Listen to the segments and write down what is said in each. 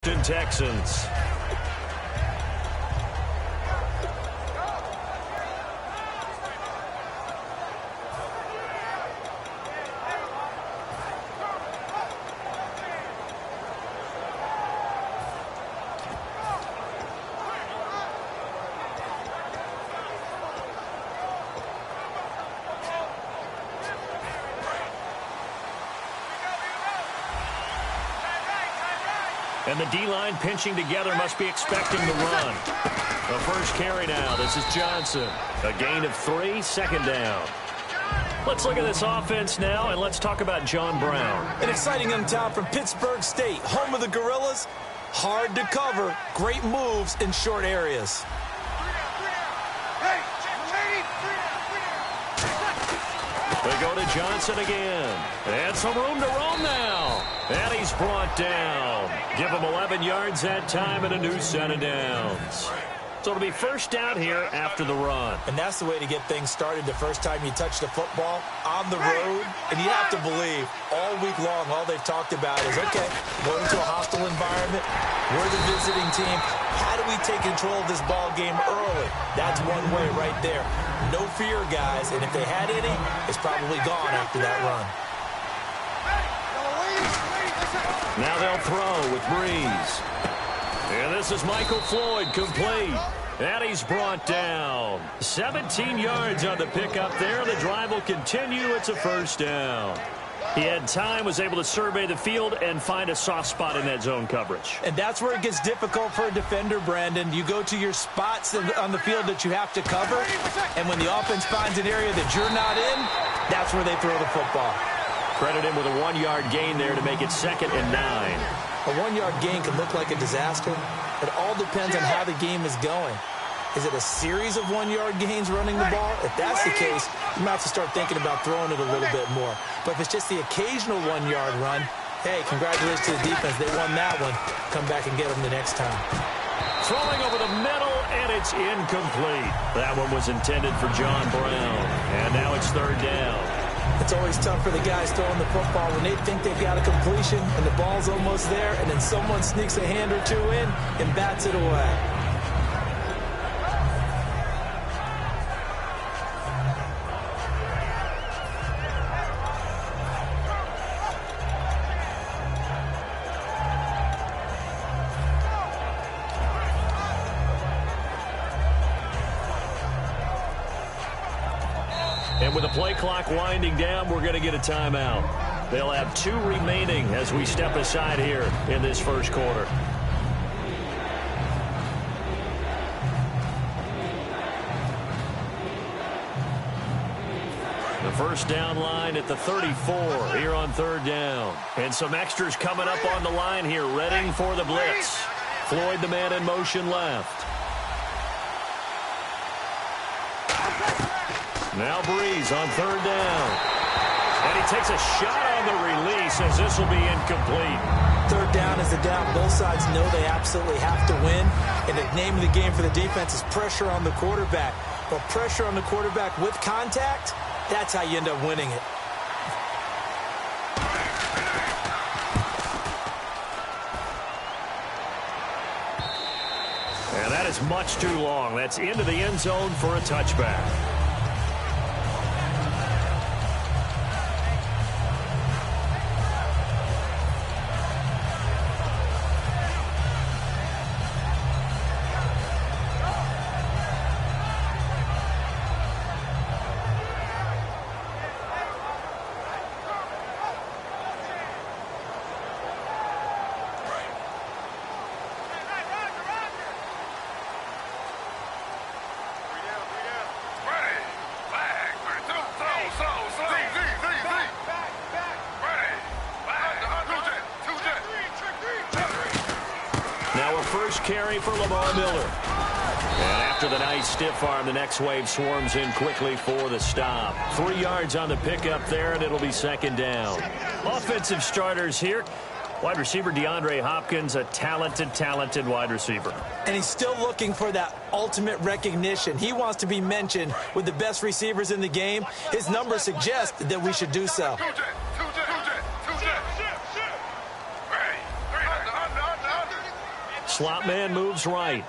Texans. And the D-line pinching together must be expecting the run. The first carry now. This is Johnson. A gain of 3, second down. Let's look at this offense now, and let's talk about John Brown. An exciting young talent from Pittsburgh State, home of the Gorillas. Hard to cover, great moves in short areas. They go to Johnson again. And some room to roam now. And he's brought down. Give him 11 yards that time and a new set of downs. So it'll be first down here after the run. And that's the way to get things started the first time you touch the football on the road. And you have to believe all week long all they've talked about is, okay, going into a hostile environment. We're the visiting team. How do we take control of this ball game early? That's one way right there. No fear, guys. And if they had any, it's probably gone after that run. Now they'll throw with Breeze. And this is Michael Floyd, complete. And he's brought down. 17 yards on the pickup there. The drive will continue. It's a first down. He had time, was able to survey the field and find a soft spot in that zone coverage. And that's where it gets difficult for a defender, Brandon. You go to your spots on the field that you have to cover, and when the offense finds an area that you're not in, that's where they throw the football. Credit him with a 1-yard gain there to make it 2nd and 9. A 1-yard gain can look like a disaster. It all depends on how the game is going. Is it a series of 1-yard gains running the ball? If that's the case, you might have to start thinking about throwing it a little bit more. But if it's just the occasional 1-yard run, hey, congratulations to the defense. They won that one. Come back and get them the next time. Throwing over the middle, and it's incomplete. That one was intended for John Brown. And now it's 3rd down. It's always tough for the guys throwing the football when they think they've got a completion and the ball's almost there, and then someone sneaks a hand or two in and bats it away. And with the play clock winding down, we're going to get a timeout. They'll have 2 remaining as we step aside here in this first quarter. The first down line at the 34 here on 3rd down. And some extras coming up on the line here, readying for the blitz. Floyd, the man in motion left. Now Breeze on 3rd down. And he takes a shot on the release as this will be incomplete. 3rd down is the down. Both sides know they absolutely have to win. And the name of the game for the defense is pressure on the quarterback. But pressure on the quarterback with contact, that's how you end up winning it. And that is much too long. That's into the end zone for a touchback. Carry for Lamar Miller. And after the nice stiff arm, the next wave swarms in quickly for the stop. 3 yards on the pickup there, and it'll be 2nd down. Offensive starters here. Wide receiver DeAndre Hopkins, a talented wide receiver. And he's still looking for that ultimate recognition. He wants to be mentioned with the best receivers in the game. His numbers suggest that we should do so. Slot man moves right.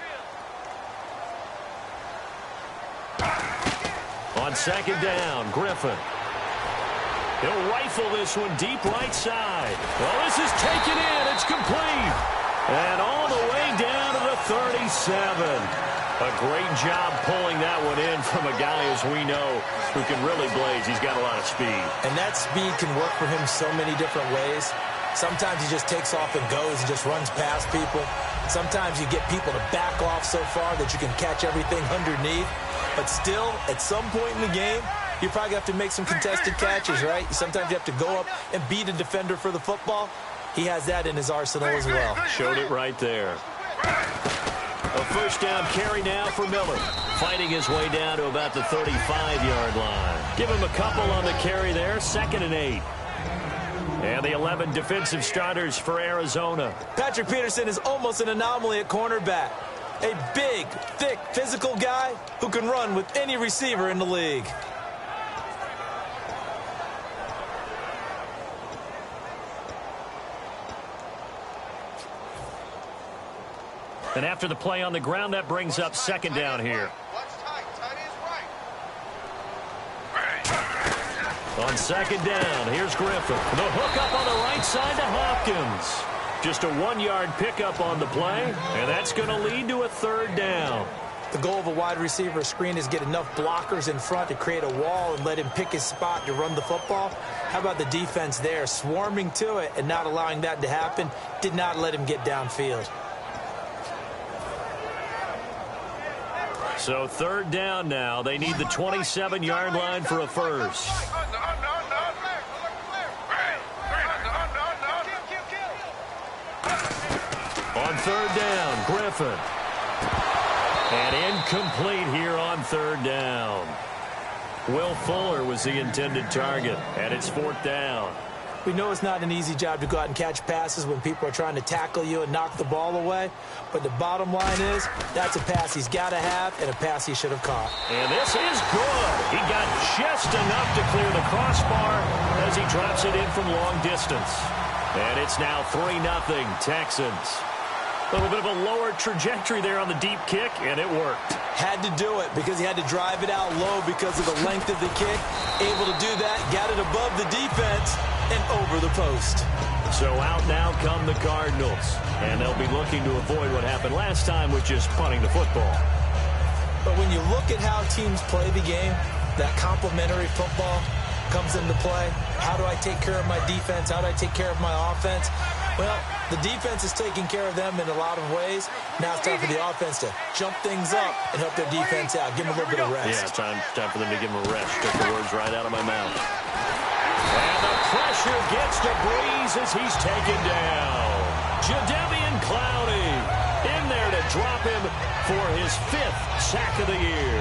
On second down, Griffin. He'll rifle this one deep right side. Well, this is taken in. It's complete. And all the way down to the 37. A great job pulling that one in from a guy, as we know, who can really blaze. He's got a lot of speed. And that speed can work for him so many different ways. Sometimes he just takes off and goes and just runs past people. Sometimes you get people to back off so far that you can catch everything underneath. But still, at some point in the game, you probably have to make some contested catches, right? Sometimes you have to go up and beat a defender for the football. He has that in his arsenal as well. Showed it right there. A first down carry now for Miller. Fighting his way down to about the 35-yard line. Give him a couple on the carry there. 2nd and 8. And the 11 defensive starters for Arizona. Patrick Peterson is almost an anomaly at cornerback. A big, thick, physical guy who can run with any receiver in the league. And after the play on the ground, that brings up 2nd down here. On 2nd down, here's Griffin. The hook up on the right side to Hopkins. Just a 1-yard pickup on the play, and that's going to lead to a 3rd down. The goal of a wide receiver screen is get enough blockers in front to create a wall and let him pick his spot to run the football. How about the defense there, swarming to it and not allowing that to happen? Did not let him get downfield. So 3rd down now. They need the 27-yard line for a first. On 3rd down, Griffin. And incomplete here on 3rd down. Will Fuller was the intended target, and it's 4th down. We know it's not an easy job to go out and catch passes when people are trying to tackle you and knock the ball away. But the bottom line is, that's a pass he's got to have and a pass he should have caught. And this is good. He got just enough to clear the crossbar as he drops it in from long distance. And it's now 3-0 Texans. A little bit of a lower trajectory there on the deep kick, and it worked. Had to do it because he had to drive it out low because of the length of the kick. Able to do that, got it above the defense and over the post. So out now come the Cardinals, and they'll be looking to avoid what happened last time, which is punting the football. But when you look at how teams play the game, that complementary football comes into play. How do I take care of my defense? How do I take care of my offense? Well, the defense is taking care of them in a lot of ways. Now it's time for the offense to jump things up and help their defense out. Give them a little bit of rest. Yeah, time for them to give them a rest. Took the words right out of my mouth. And the pressure gets to Breeze as he's taken down. Jadeveon Clowney in there to drop him for his 5th sack of the year.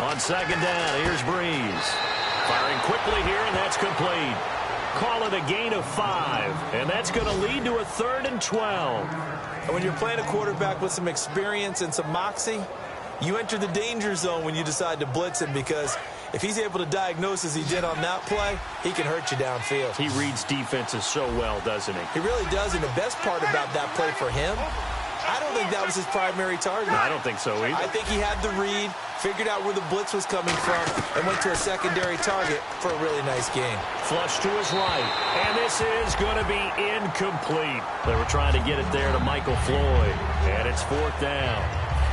On 2nd down, here's Breeze. Firing quickly here, and that's complete. Call it a gain of 5, and that's going to lead to a 3rd and 12. And when you're playing a quarterback with some experience and some moxie, you enter the danger zone when you decide to blitz him, because if he's able to diagnose as he did on that play, he can hurt you downfield. He reads defenses so well, doesn't he? He really does, and the best part about that play for him, I don't think that was his primary target. No, I don't think so either. I think he had the read, figured out where the blitz was coming from, and went to a secondary target for a really nice game. Flush to his right, and this is going to be incomplete. They were trying to get it there to Michael Floyd, and it's 4th down.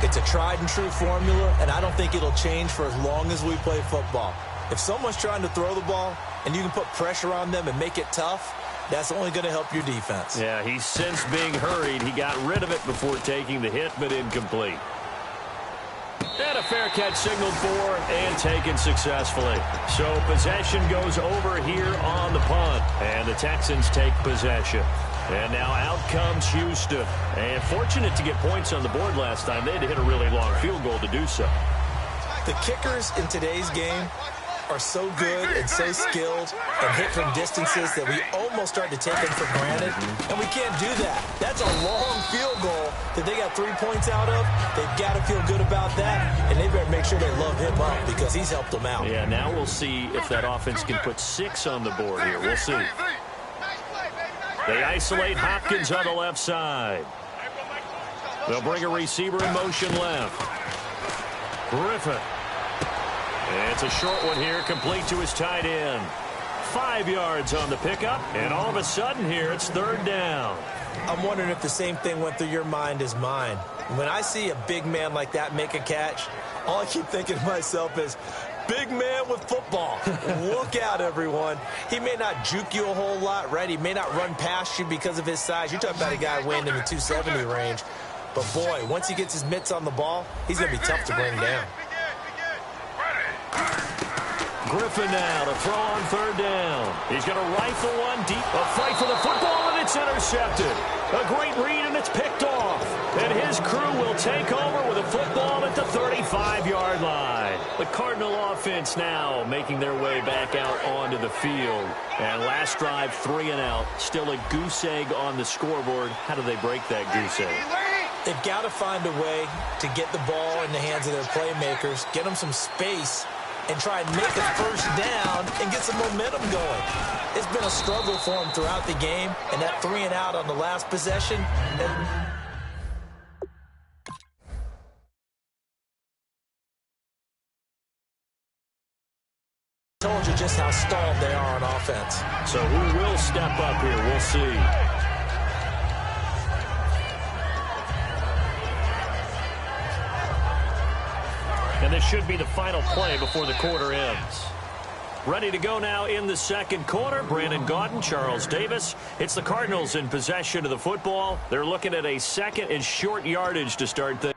It's a tried-and-true formula, and I don't think it'll change for as long as we play football. If someone's trying to throw the ball, and you can put pressure on them and make it tough, that's only going to help your defense. Yeah, he's since being hurried. He got rid of it before taking the hit, but incomplete. And a fair catch signaled for and taken successfully. So possession goes over here on the punt, and the Texans take possession. And now out comes Houston. And fortunate to get points on the board last time. They had to hit a really long field goal to do so. The kickers in today's game are so good and so skilled and hit from distances that we almost start to take them for granted, and we can't do that. That's a long field goal that they got 3 points out of. They've got to feel good about that, and they better make sure they love him up because he's helped them out. Yeah, now we'll see if that offense can put 6 on the board here. We'll see. They isolate Hopkins on the left side. They'll bring a receiver in motion left. Griffin. And it's a short one here, complete to his tight end. 5 yards on the pickup, and all of a sudden here, it's 3rd down. I'm wondering if the same thing went through your mind as mine. When I see a big man like that make a catch, all I keep thinking to myself is, big man with football. Look out, everyone. He may not juke you a whole lot, right? He may not run past you because of his size. You're talking about a guy weighing in the 270 range. But, boy, once he gets his mitts on the ball, he's going to be tough to bring down. Griffin now to throw on 3rd down. He's going to rifle one deep. A fight for the football, and it's intercepted. A great read, and it's picked off. And his crew will take over with a football at the 35-yard line. The Cardinal offense now making their way back out onto the field. And last drive, 3 and out. Still a goose egg on the scoreboard. How do they break that goose egg? They've got to find a way to get the ball in the hands of their playmakers, get them some space, and try and make a 1st down and get some momentum going. It's been a struggle for them throughout the game, and that 3 and out on the last possession. Told you just how stalled they are on offense. So who will step up here? We'll see. And this should be the final play before the quarter ends. Ready to go now in the 2nd quarter. Brandon Gaudin, Charles Davis. It's the Cardinals in possession of the football. They're looking at a 2nd and short yardage to start things.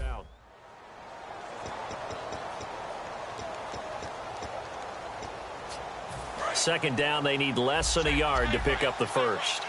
Out. Second down, they need less than a yard to pick up the 1st.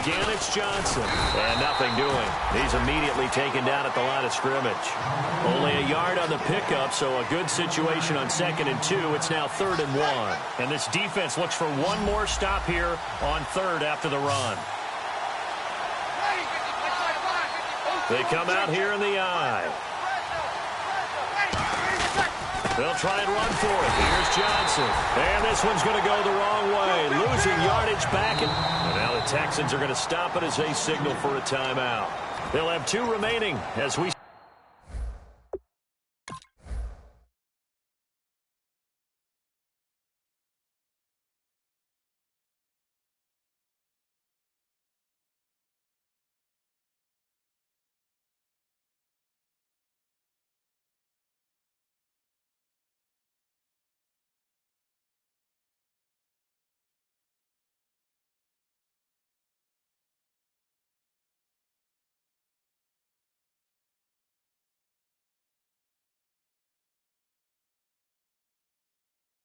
Again, it's Johnson. And nothing doing. He's immediately taken down at the line of scrimmage. Only a yard on the pickup, so a good situation on 2nd and 2. It's now 3rd and 1. And this defense looks for one more stop here on 3rd after the run. They come out here in the eye. They'll try and run for it. Here's Johnson. And this one's going to go the wrong way. Losing yardage back. And now the Texans are going to stop it as they signal for a timeout. They'll have 2 remaining as we...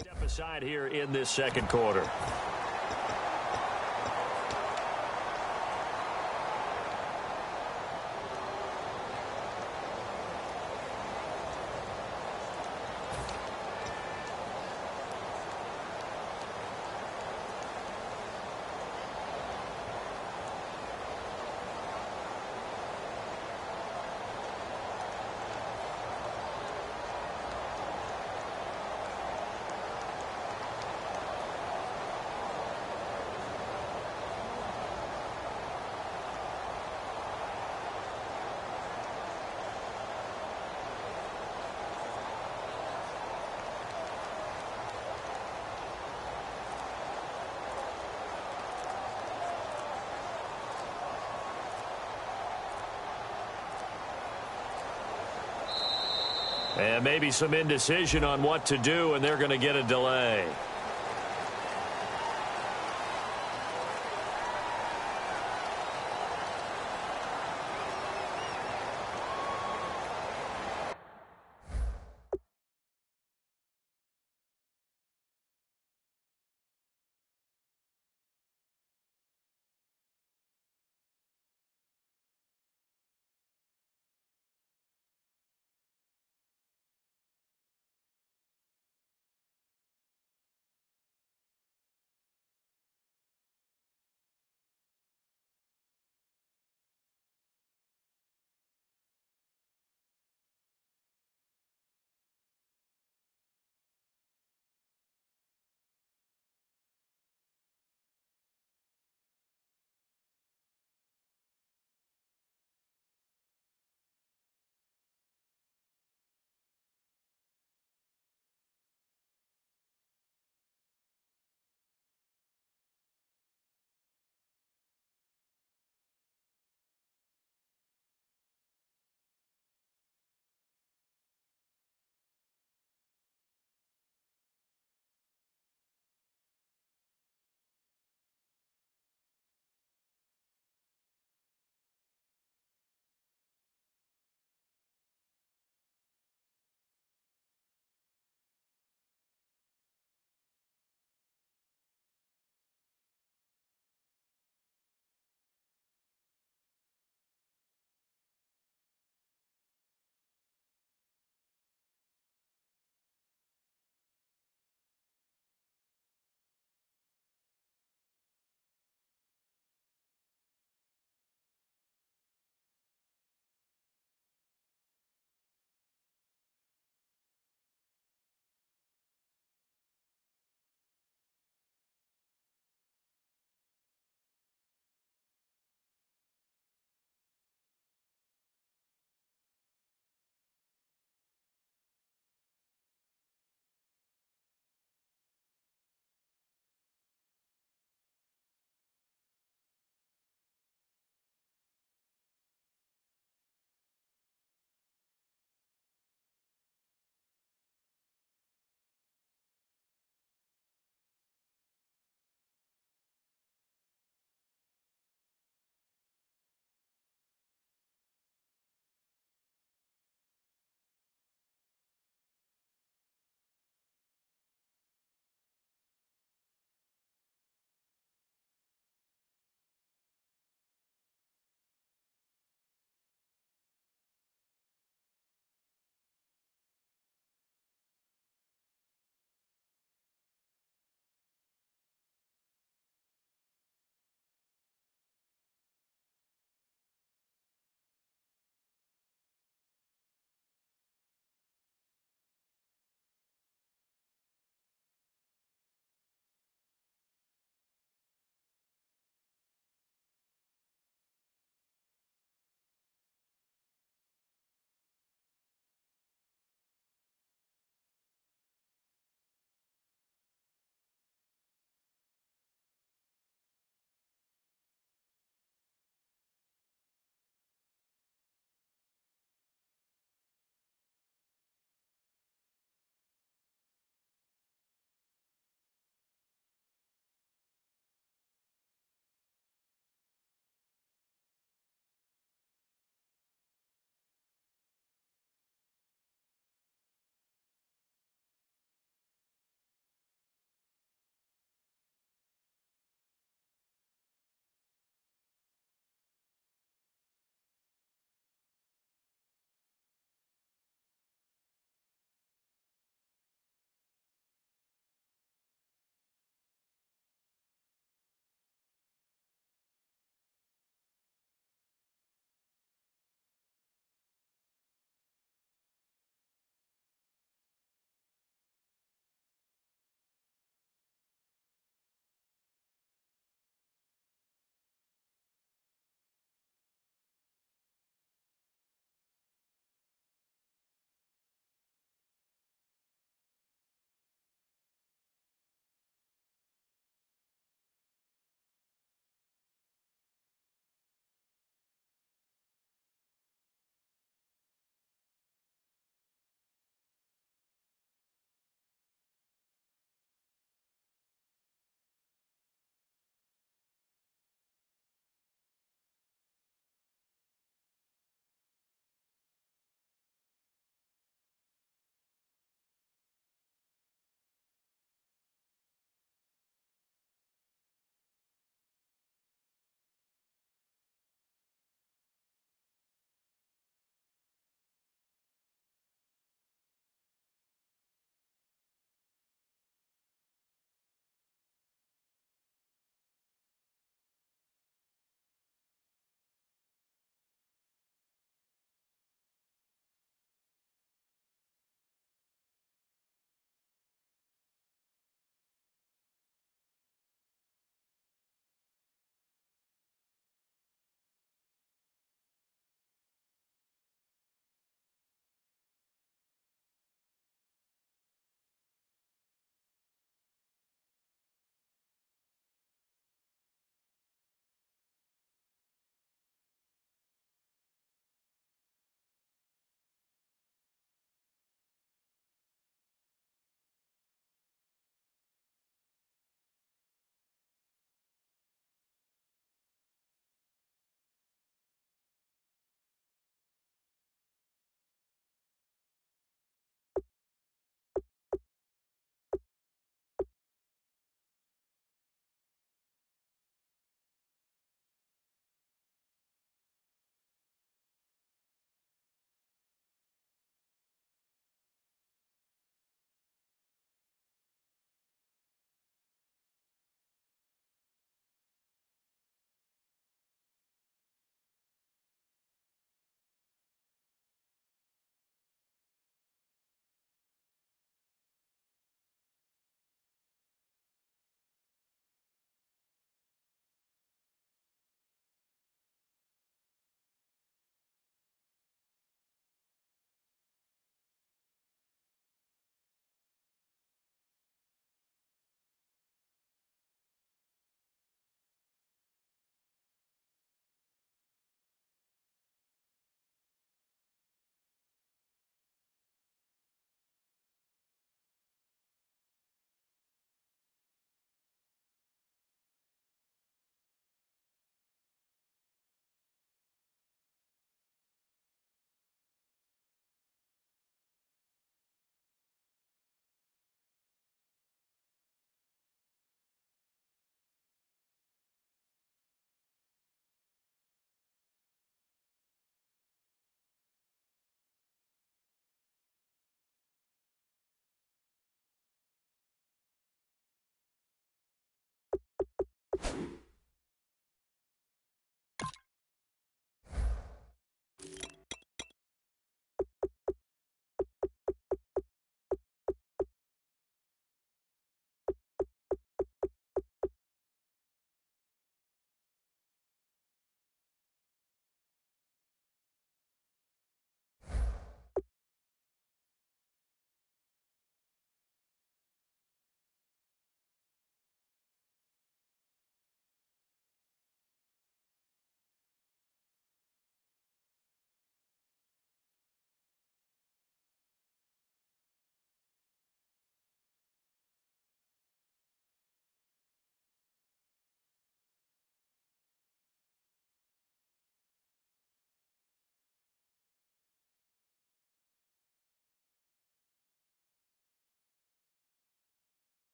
Step aside here in this 2nd quarter. And maybe some indecision on what to do, and they're going to get a delay.